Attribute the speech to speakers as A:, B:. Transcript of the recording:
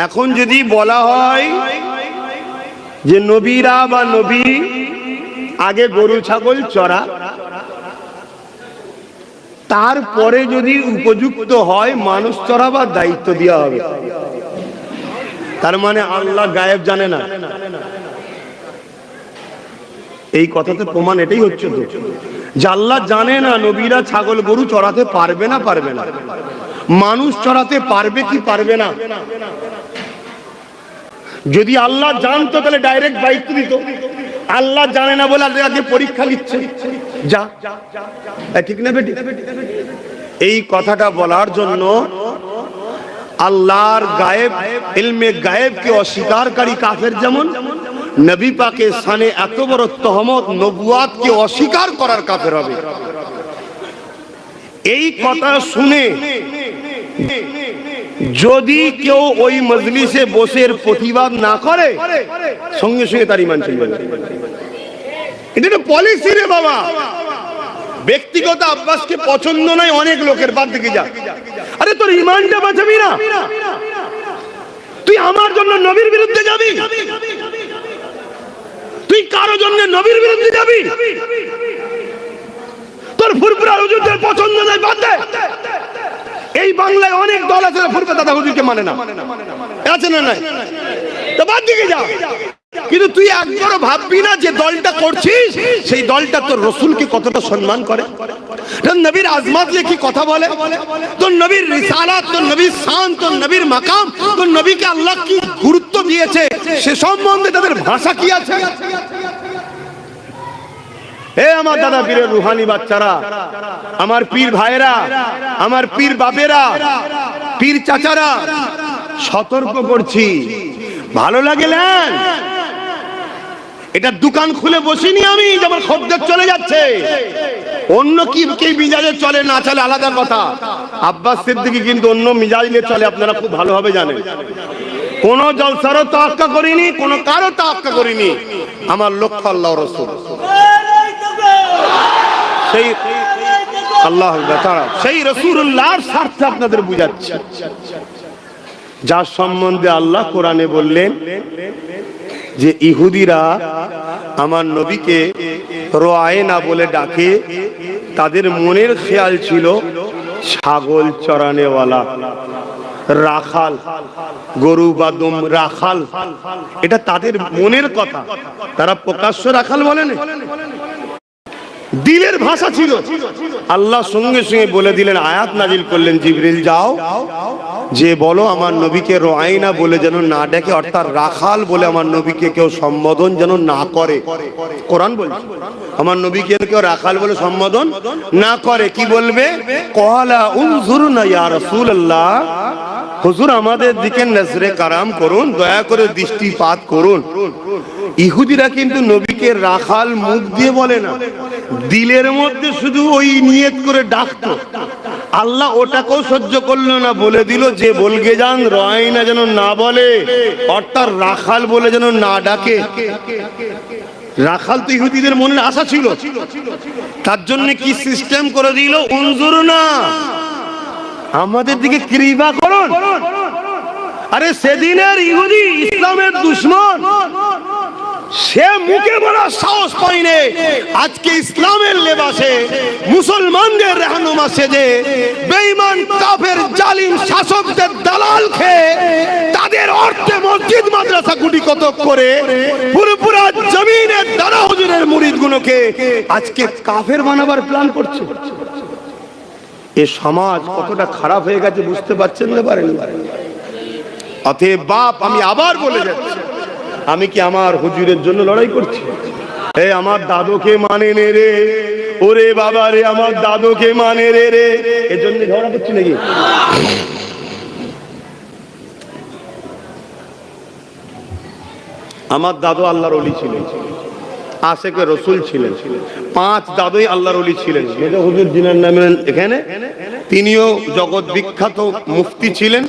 A: এখন যদি বলা হয় যে নবীরা বা নবী আগে গরু ছাগল চড়া, তারপরে যদি উপযুক্ত হয় মানুষ চড়াবার দায়িত্ব দেওয়া হবে, তার মানে আল্লাহ গায়েব জানে না? এই কথাতে প্রমাণ এটাই হচ্ছে তো যে আল্লাহ জানে না নবীরা ছাগল গরু চড়াতে পারবে না পারবে না, মানুষ চড়াতে পারবে কি পারবে না। যদি আল্লাহ জানতো তাহলে ডাইরেক্ট দায়িত্ব দিত। আল্লাহ জানে না বলে আগে পরীক্ষা নিচ্ছে, যা, ঠিক না বেটি? এই কথাটা বলার জন্য আল্লাহর গায়েব, ইলমে গায়েবকে অস্বীকারী কাফের যেমন, নবী পাকের শানে এত বড় তহমত নবুয়াতকে অস্বীকার করার কাফের হবে। এই কথা শুনে যদি কেউ ওই মজলিসে বসে প্রতিবাদ না করে, সঙ্গে সঙ্গে তার ঈমান চলে যাবে। এটা তো পলিসি রে বাবা। ব্যক্তিগত আব্বাসকে পছন্দ নয় অনেক লোকের, বাদ দিকে যা। আরে তোর ঈমানটা বাঁচাবি না, তুই আমার জন্য নবীর বিরুদ্ধে যাবি? তুই কারো জন্য নবীর বিরুদ্ধে যাবি? তোর ফুরফুরা হুজুরদের পছন্দ নয়, বাদ দে। এই বাংলায় অনেক দল আছে ফুরফুরা দাদা হুজুরকে মানে না, আছে না নাই? তো বাদ দিকে যা। কিন্তু তুই একবারও ভাববি না যে দলটা করছিস সেই দলটা তোর রসুলকে কতটা সম্মান করে, তোর নবীর আজমাত নিয়ে কি কথা বলে, তোর নবীর রিসালাত, তোর নবীর শান, তোর নবীর মাকাম, তোর নবীকে আল্লাহ কি গুরুত্ব দিয়েছে সে সম্বন্ধে তাদের ভাষা কি আছে। হে আমার দাদা পীরের রুহানি বাচ্চারা, আমার পীর ভাইরা, আমার পীর বাপেরা, পীর চাচারা, সতর্ক করছি, ভালো লাগলেন এটা দোকান খুলে বসিনি আমি যে আমার খদ্দের চলে যাচ্ছে, অন্য কি মিজাজে চলে না চলে আলাদা কথা। আব্বাস সিদ্দিকী কিন্তু অন্য মিজাজে চলে, আপনারা খুব ভালোভাবে জানেন। কোন জলসারও তাওয়াক্কা করিনি, কোন কারো তাওয়াক্কা করিনি, আমার লক্ষ্য আল্লাহ রাসূল। সেই আল্লাহ তাআলা সেই রাসূলুল্লাহর স্বার্থে আপনাদের বুঝাচ্ছি, যার সম্বন্ধে আল্লাহ কোরআনে বললেন যে ইহুদিরা আমার নবীকে রোয়ায়না বলে ডাকে, তাদের মনের খেয়াল ছিল ছাগল চরানেওয়ালা, রাখাল, গরু বাদুম রাখাল, এটা তাদের মনের কথা। তারা প্রকাশ্য রাখাল বলেন, দিলের ভাষা ছিল। আল্লাহ সঙ্গে সঙ্গে বলে দিলেন, আয়াত নাজিল করলেন, জিবরিল যাও যে বলো আমার নবীকে রোয়াইনা বলে যেন না ডেকে, অর্থাৎ রাখাল বলে আমার নবীকে কেউ সম্বোধন যেন না করে। কোরআন বলছে আমার নবীকে কেউ রাখাল বলে সম্বোধন না করে। কি বলবে? ক্বালা উনজুরনা ইয়া রাসূলুল্লাহ, হুজুর আমাদের দিকে নজরে কারাম করুন, দয়া করে দৃষ্টিপাত করুন। ইহুদিরা কিন্তু নবীকে রাখাল মুখ দিয়ে বলে না, দিলের মধ্যে শুধু ওই নিয়ত করে ডাকতো। আল্লাহ ওটাকেও সহ্য করলো না, বলে দিল যে বলগে যান রয়না যেন না বলে, অর্থাৎ রাখাল বলে যেন না ডাকে। রাখাল তো ইহুদিদের মনের আশা ছিল, তার জন্য কি সিস্টেম করে দিল, উনজুরনা আমাদের দিকে কৃপা করুন। আরে সেদিনের ইহুদি ইসলামের দুশমন, সে মুখে বলার সাহস পায়নি, আজকে ইসলামের লেবাসে মুসলমানদের রাহনুমা সেজে বেঈমান কাফের জালিম শাসকদের দালাল খেয়ে তাদের অর্থে মসজিদ মাদ্রাসা গুটি কতক করে পুরোপুরা জমিনের দাদা হুজুরের মুরিদগুলোকে আজকে কাফের বানাবার প্ল্যান করছে। এ সমাজ কতটা খারাপ হয়ে গেছে বুঝতে পারছেন না? পারেন? অতএব বাপ, আমি আবার বলে যাচ্ছি, আমি কি আমার হুজুরের জন্য লড়াই করছি? এই আমার দাদুকে মানে নে রে, ওরে বাবা রে আমার দাদুকে মানে রে রে, এজন্য ঝগড়া করছি নাকি? আমার দাদু আল্লাহর ওলি ছিলেন, আশেকে রসুল ছিলেন, 5 দাদুই আল্লাহর ওলি ছিলেন। মেজো হুজুর জিনার নামে এখানে, তিনিও জগৎ বিখ্যাত মুফতি ছিলেন।